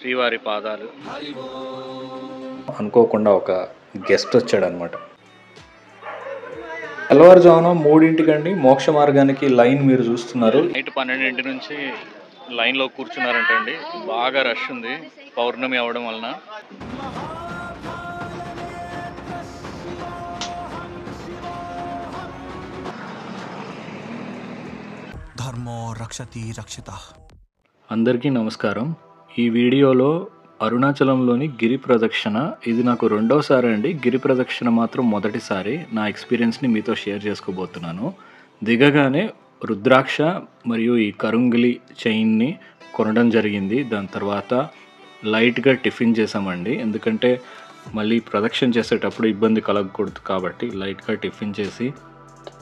శ్రీవారి పాదాలు. అనుకోకుండా ఒక గెస్ట్ వచ్చాడనమాట. తెల్లవారుజామున 3:00 మోక్ష మార్గానికి లైన్ మీరు చూస్తున్నారు. నైట్ 12 నుంచి లైన్లో కూర్చున్నారంటండి. బాగా రష్ ఉంది పౌర్ణమి అవడం వలన. ధర్మో రక్షతి రక్షిత. అందరికీ నమస్కారం. ఈ వీడియోలో అరుణాచలంలోని గిరి ప్రదక్షిణ, ఇది నాకు రెండోసారి అండి. గిరి ప్రదక్షిణ మాత్రం మొదటిసారి. నా ఎక్స్పీరియన్స్ని మీతో షేర్ చేసుకోబోతున్నాను. దిగగానే రుద్రాక్ష మరియు ఈ కరుంగిలి చైన్ని కొనడం జరిగింది. దాని తర్వాత లైట్గా టిఫిన్ చేసామండి, ఎందుకంటే మళ్ళీ ప్రదక్షిణ చేసేటప్పుడు ఇబ్బంది కలగకూడదు కాబట్టి లైట్గా టిఫిన్ చేసి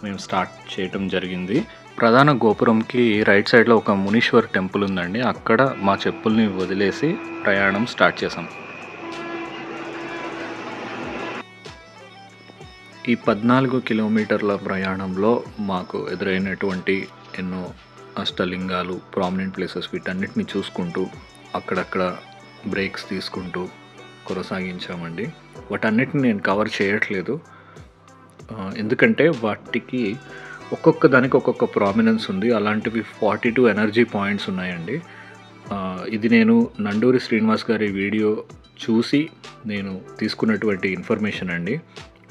మేము స్టార్ట్ చేయటం జరిగింది. ప్రధాన గోపురంకి రైట్ సైడ్లో ఒక మునీశ్వర్ టెంపుల్ ఉందండి. అక్కడ మా చెప్పుల్ని వదిలేసి ప్రయాణం స్టార్ట్ చేసాం. ఈ 14 కిలోమీటర్ల ప్రయాణంలో మాకు ఎదురైనటువంటి ఎన్నో అష్టలింగాలు, ప్రామినెంట్ ప్లేసెస్, వీటన్నిటిని చూసుకుంటూ అక్కడక్కడ బ్రేక్స్ తీసుకుంటూ కొనసాగించామండి. వాటన్నిటిని నేను కవర్ చేయట్లేదు, ఎందుకంటే వాటికి ఒక్కొక్క దానికి ఒక్కొక్క ప్రామినెన్స్ ఉంది. అలాంటివి 42 ఎనర్జీ పాయింట్స్ ఉన్నాయండి. ఇది నేను నండూరి శ్రీనివాస్ గారి వీడియో చూసి నేను తీసుకున్నటువంటి ఇన్ఫర్మేషన్ అండి,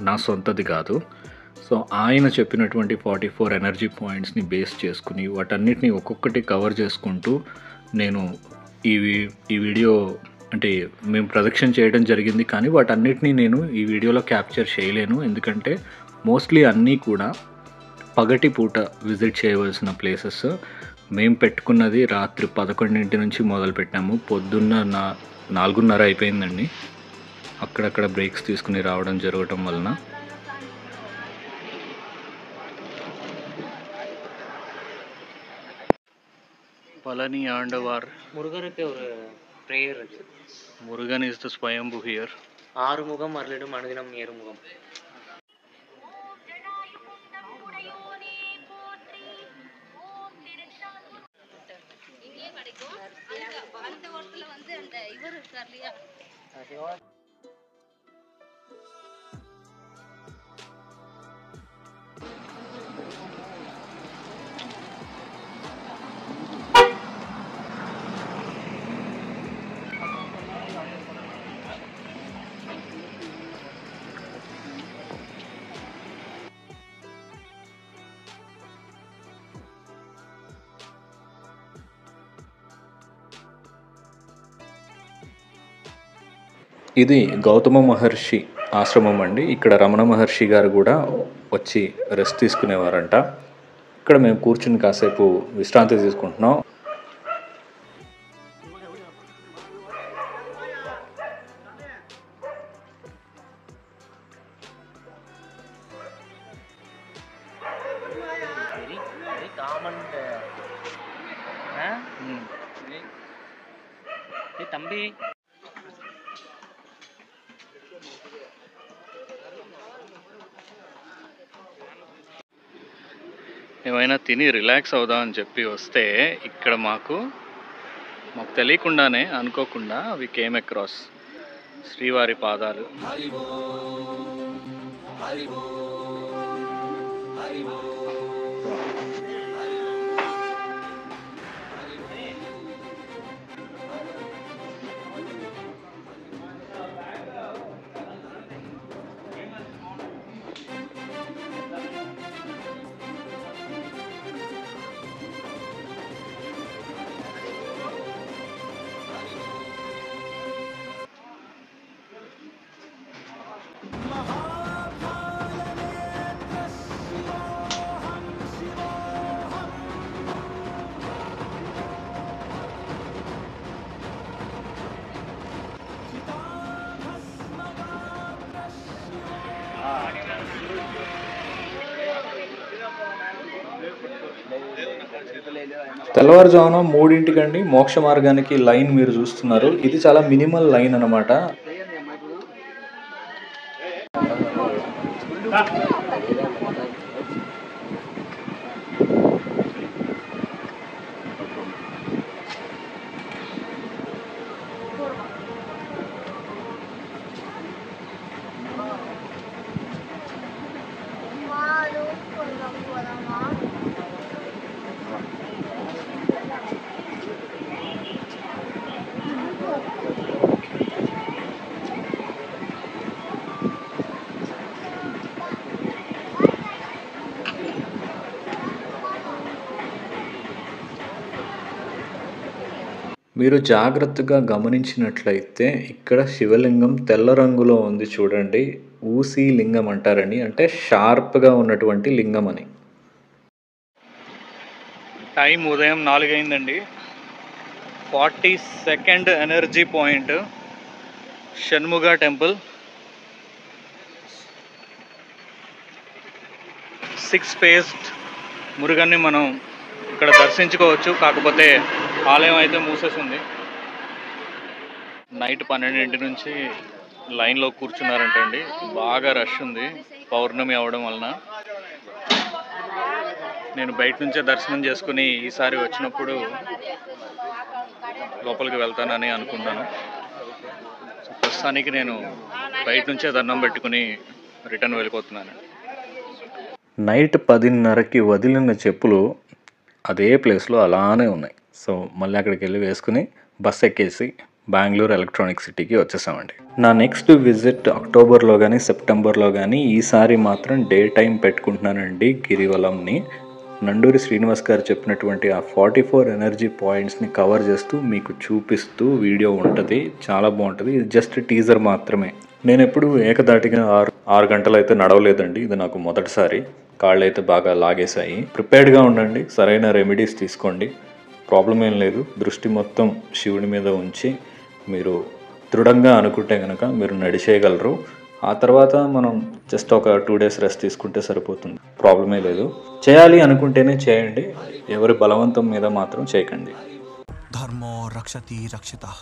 నా సొంతది కాదు. సో ఆయన చెప్పినటువంటి 44 ఎనర్జీ పాయింట్స్ని బేస్ చేసుకుని వాటన్నిటిని ఒక్కొక్కటి కవర్ చేసుకుంటూ నేను ఈ వీడియో అంటే మేము ప్రదక్షిణ చేయడం జరిగింది. కానీ వాటన్నిటిని నేను ఈ వీడియోలో క్యాప్చర్ చేయలేను, ఎందుకంటే మోస్ట్లీ అన్నీ కూడా పగటి పూట విజిట్ చేయవలసిన ప్లేసెస్. మేము పెట్టుకున్నది రాత్రి 11 నుంచి మొదలు పెట్టాము. పొద్దున్న 4:30 అయిపోయిందండి. అక్కడక్కడ బ్రేక్స్ తీసుకుని రావడం జరగటం వలన. పళని ఆండవార్ முருகருக்கு ஒரு ப்ரேயர் இருக்கு. Murugan is the Swayambhu here. ஆறுமுகம் அருளிடும் அனுதினம் ஏறுமுகம். ఇది గౌతమ మహర్షి ఆశ్రమం అండి. ఇక్కడ రమణ మహర్షి గారు కూడా వచ్చి రెస్ట్ తీసుకునేవారంట. ఇక్కడ మేము కూర్చుని కాసేపు విశ్రాంతి తీసుకుంటున్నాం. தம்பி ఏమైనా తిని రిలాక్స్ అవుదామని చెప్పి వస్తే ఇక్కడ మాకు తెలియకుండానే అనుకోకుండా వి కేమ్ అక్రాస్ శ్రీవారి పాదాలు. తెల్లవారుజామున 3:00 మోక్ష మార్గానికి లైన్ మీరు చూస్తున్నారు. ఇది చాలా మినిమల్ లైన్ అన్నమాట. మీరు జాగ్రత్తగా గమనించినట్లయితే ఇక్కడ శివలింగం తెల్ల రంగులో ఉంది చూడండి. ఊసి లింగం అంటారని, అంటే షార్ప్‌గా ఉన్నటువంటి లింగం అని. టైం ఉదయం 4 అయిందండి. 42nd energy point Shanmuga temple. 6 faced మురుగన్ని మనం ఇక్కడ దర్శించుకోవచ్చు. కాకపోతే ఆలయం అయితే మూసేసి ఉంది. నైట్ 12 నుంచి లైన్లో కూర్చున్నారంటండి. బాగా రష్ ఉంది పౌర్ణమి అవడం వలన. నేను బయట నుంచే దర్శనం చేసుకుని ఈసారి వచ్చినప్పుడు లోపలికి వెళ్తానని అనుకున్నాను. ప్రస్తుతానికి నేను బయట నుంచే దండం పెట్టుకుని రిటర్న్ వెళ్ళిపోతున్నాను. నైట్ 10:30కి వదిలిన చెప్పులు అదే ప్లేస్లో అలానే ఉన్నాయి. సో మళ్ళీ అక్కడికి వెళ్ళి వేసుకుని బస్ ఎక్కేసి బెంగళూరు ఎలక్ట్రానిక్ సిటీకి వచ్చేసామండి. నా నెక్స్ట్ విజిట్ అక్టోబర్లో కానీ సెప్టెంబర్లో కానీ. ఈసారి మాత్రం డే టైం పెట్టుకుంటున్నానండి గిరివలంని. నండూరి శ్రీనివాస్ గారు చెప్పినటువంటి ఆ 44 ఎనర్జీ పాయింట్స్ని కవర్ చేస్తూ మీకు చూపిస్తూ వీడియో ఉంటుంది. చాలా బాగుంటుంది. ఇది జస్ట్ టీజర్ మాత్రమే. నేను ఎప్పుడు ఏకదాటిగా 6 గంటలు అయితే నడవలేదండి. ఇది నాకు మొదటిసారి. కాళ్ళు అయితే బాగా లాగేశాయి. ప్రిపేర్డ్గా ఉండండి. సరైన రెమెడీస్ తీసుకోండి. ప్రాబ్లం ఏం లేదు. దృష్టి మొత్తం శివుడి మీద ఉంచి మీరు దృఢంగా అనుకుంటే కనుక మీరు నడిచేయగలరు. ఆ తర్వాత మనం జస్ట్ ఒక 2 days రెస్ట్ తీసుకుంటే సరిపోతుంది. ప్రాబ్లమే లేదు. చేయాలి అనుకుంటేనే చేయండి. ఎవరి బలవంతం మీద మాత్రం చేయకండి. धर्मो रक्षति रक्षितः।